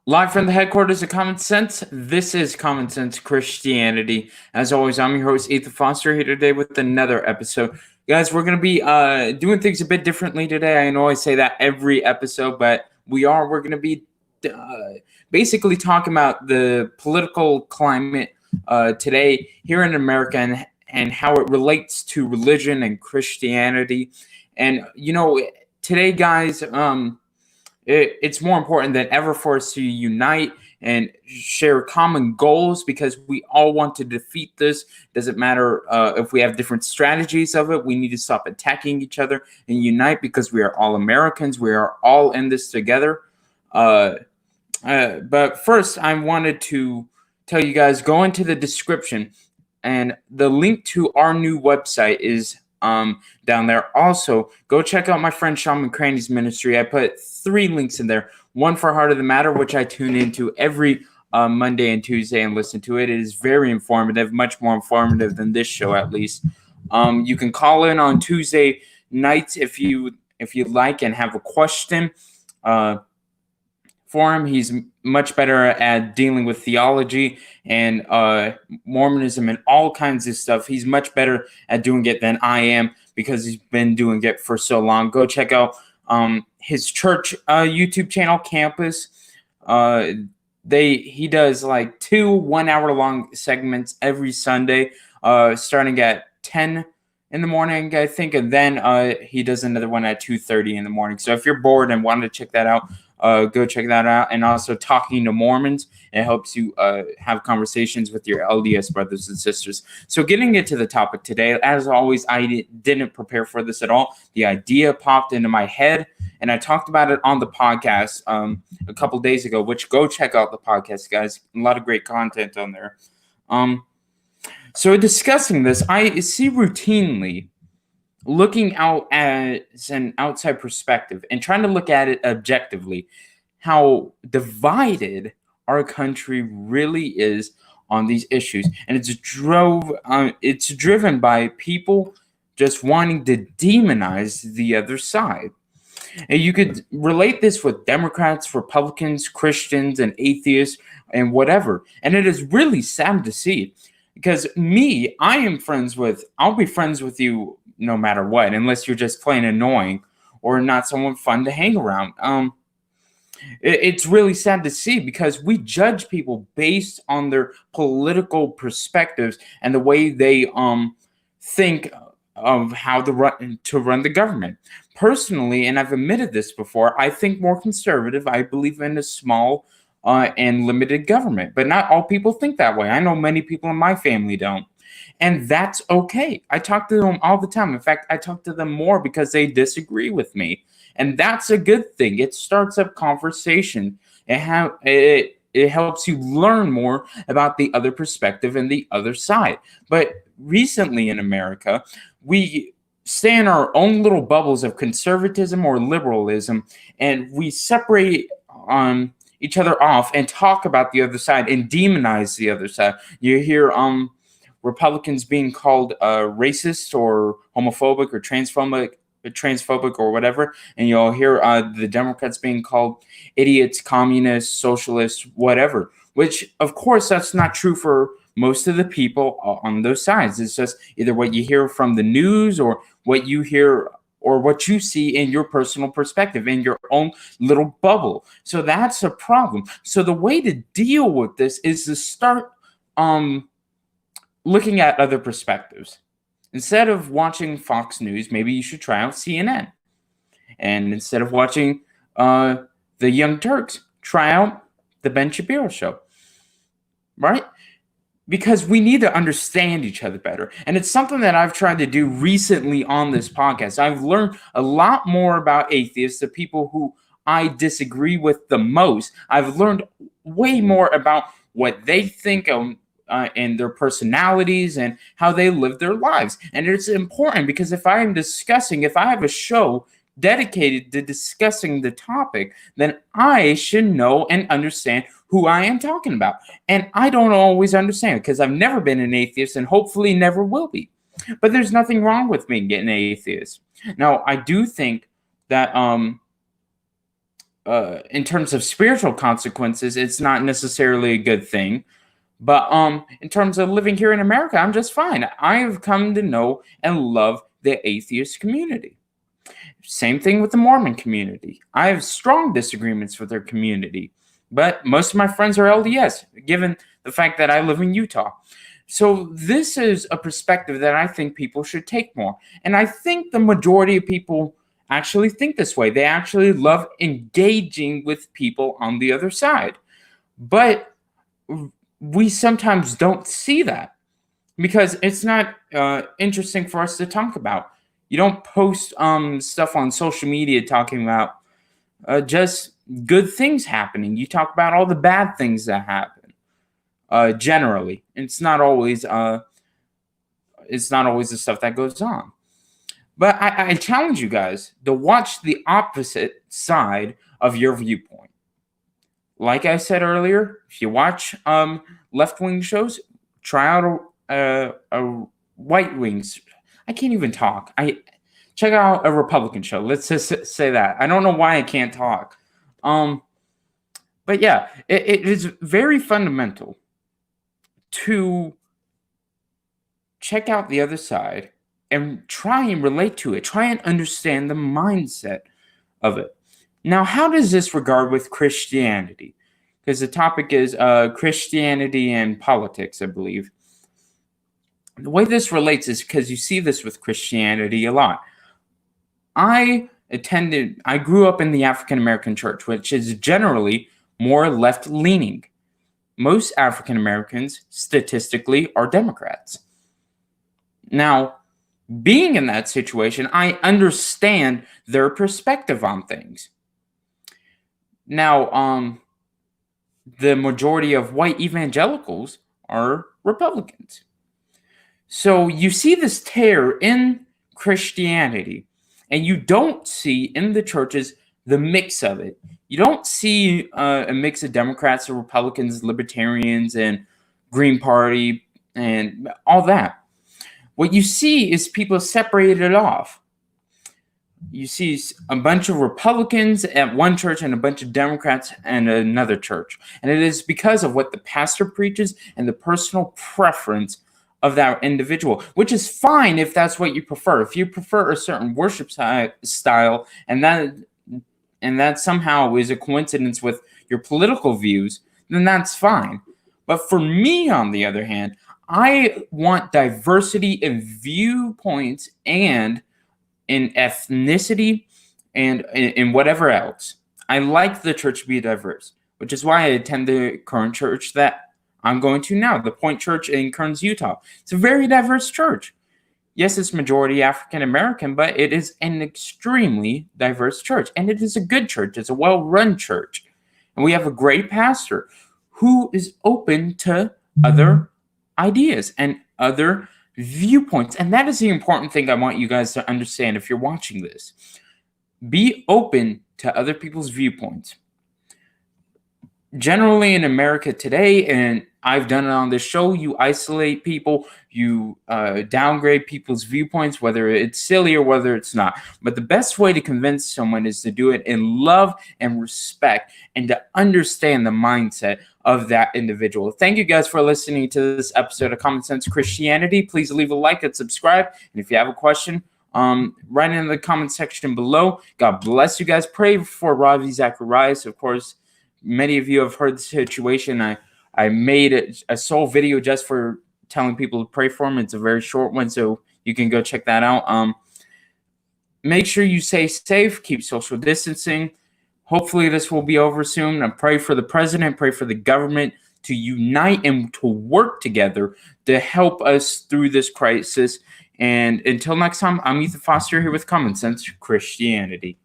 Live from the headquarters of Common Sense, this is Common Sense Christianity. As always, I'm your host, Ethan Foster, here today with another episode. Guys, we're going to be doing things a bit differently today. I know I say that every episode, but we're going to be basically talking about the political climate today here in America and how it relates to religion and Christianity. And, today, guys, it's more important than ever for us to unite and share common goals because we all want to defeat this. Doesn't matter if we have different strategies of it. We need to stop attacking each other and unite because we are all Americans. We are all in this together. But first, I wanted to tell you guys, go into the description, and the link to our new website is down there. Also, go check out my friend Shawn ministry. I put 3 links in there. One for Heart of the Matter, which I tune into every Monday and Tuesday and listen to it. It is very informative, much more informative than this show, at least. You can call in on Tuesday nights if you like and have a question for him. He's much better at dealing with theology and Mormonism and all kinds of stuff. He's much better at doing it than I am because he's been doing it for so long. Go check out his church YouTube channel, Campus. He does like 2 1-hour-long segments every Sunday, starting at 10 in the morning, I think, and then he does another one at 2:30 in the morning. So if you're bored and want to check that out, go check that out. And also Talking to Mormons. It helps you have conversations with your LDS brothers and sisters. So getting into the topic today, as always, I didn't prepare for this at all. The idea popped into my head, and I talked about it on the podcast a couple days ago, which go check out the podcast, guys. A lot of great content on there. So discussing this, I see routinely looking out as an outside perspective and trying to look at it objectively, how divided our country really is on these issues. And it's driven by people just wanting to demonize the other side. And you could relate this with Democrats, Republicans, Christians, and atheists, and whatever. And it is really sad to see. Because I'll be friends with you no matter what, unless you're just plain annoying or not someone fun to hang around. It's really sad to see because we judge people based on their political perspectives and the way they think of how to run the government. Personally, and I've admitted this before, I think more conservative. I believe in a small and limited government, but not all people think that way. I know many people in my family don't, and that's okay. I talk to them all the time. In fact, I talk to them more because they disagree with me, and that's a good thing. It starts up conversation. It helps you learn more about the other perspective and the other side. But recently in America, we stay in our own little bubbles of conservatism or liberalism, and we separate each other off and talk about the other side and demonize the other side. You hear Republicans being called racist or homophobic or transphobic or whatever, and you'll hear the Democrats being called idiots, communists, socialists, whatever, which of course that's not true for most of the people on those sides. It's just either what you hear from the news or what you hear or what you see in your personal perspective, in your own little bubble. So that's a problem. So the way to deal with this is to start looking at other perspectives. Instead of watching Fox News, maybe you should try out CNN. And instead of watching the Young Turks, try out the Ben Shapiro Show. Right? Because we need to understand each other better. And it's something that I've tried to do recently on this podcast. I've learned a lot more about atheists, the people who I disagree with the most. I've learned way more about what they think and their personalities and how they live their lives. And it's important because if I have a show dedicated to discussing the topic, then I should know and understand who I am talking about. And I don't always understand because I've never been an atheist and hopefully never will be. But there's nothing wrong with me getting an atheist. Now, I do think that in terms of spiritual consequences, it's not necessarily a good thing. But in terms of living here in America, I'm just fine. I have come to know and love the atheist community. Same thing with the Mormon community. I have strong disagreements with their community, but most of my friends are LDS, given the fact that I live in Utah. So this is a perspective that I think people should take more. And I think the majority of people actually think this way. They actually love engaging with people on the other side. But we sometimes don't see that because it's not interesting for us to talk about. You don't post stuff on social media talking about just good things happening. You talk about all the bad things that happen. Generally, it's not always the stuff that goes on. But I challenge you guys to watch the opposite side of your viewpoint. Like I said earlier, if you watch left-wing shows, try out a right-wings. I can't even talk. Check out a Republican show. Let's just say that. I don't know why I can't talk. But yeah, it is very fundamental to check out the other side and try and relate to it. Try and understand the mindset of it. Now, how does this regard with Christianity? Because the topic is Christianity and politics, I believe. The way this relates is because you see this with Christianity a lot. I grew up in the African American church, which is generally more left-leaning. Most African Americans, statistically, are Democrats. Now, being in that situation, I understand their perspective on things. Now, the majority of white evangelicals are Republicans. So you see this tear in Christianity, and you don't see in the churches the mix of it. You don't see a mix of Democrats and Republicans, Libertarians, and Green Party, and all that. What you see is people separated off. You see a bunch of Republicans at one church and a bunch of Democrats at another church. And it is because of what the pastor preaches and the personal preference of that individual, which is fine if that's what you prefer. If you prefer a certain worship style and that somehow is a coincidence with your political views, then that's fine. But for me, on the other hand, I want diversity in viewpoints and in ethnicity and in whatever else. I like the church to be diverse, which is why I attend the current church that I'm going to now, the Point Church in Kearns, Utah. It's a very diverse church. Yes, it's majority African American, but it is an extremely diverse church. And it is a good church. It's a well-run church. And we have a great pastor who is open to other ideas and other viewpoints. And that is the important thing I want you guys to understand if you're watching this. Be open to other people's viewpoints. Generally in America today, and I've done it on this show, you isolate people, you downgrade people's viewpoints, whether it's silly or whether it's not. But the best way to convince someone is to do it in love and respect and to understand the mindset of that individual. Thank you guys for listening to this episode of Common Sense Christianity. Please leave a like and subscribe. And if you have a question, write it in the comment section below. God bless you guys. Pray for Ravi Zacharias. Of course, many of you have heard the situation. I made a sole video just for telling people to pray for him. It's a very short one, so you can go check that out. Make sure you stay safe, keep social distancing. Hopefully this will be over soon. I pray for the president, pray for the government to unite and to work together to help us through this crisis. And until next time, I'm Ethan Foster here with Common Sense Christianity.